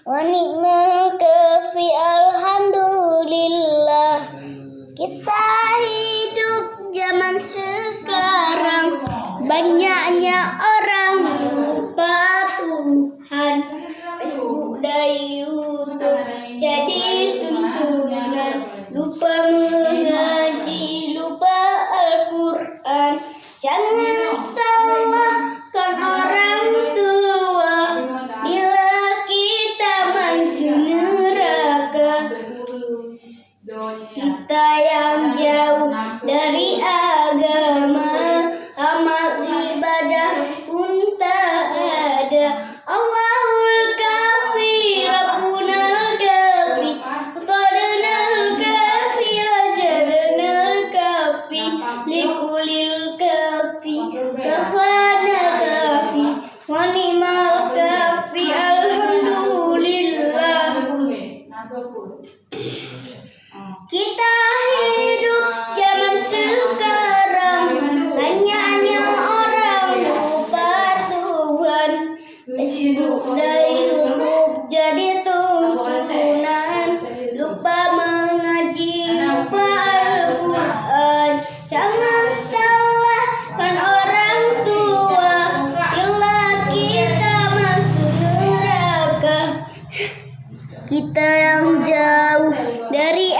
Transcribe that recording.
wa ni'mal kafi. Alhamdulillah. Kita hidup zaman sekarang, banyaknya orang lupa Tuhan. Facebook dan YouTube jadi tuntunan, lupa mengaji, lupa Al-Quran. Jangan salahkan orang tua bila kita masuk neraka. Kita yang jauh dari agama, amal ibadah pun tak ada. Allahul kafi, Rabbunal kafi, Qadanal kafi, Ajalanal kafi, Likulil kafi, Kafanal kafi, wa ni'mal kafi. Alhamdulillah. Kita hidup zaman sekarang, banyaknya orang lupa Tuhan. Facebook dan YouTube jadi tuntunan, lupa mengaji, lupa Al-Quran. Jangan salahkan orang tua bila kita masuk neraka. Kita yang jauh dari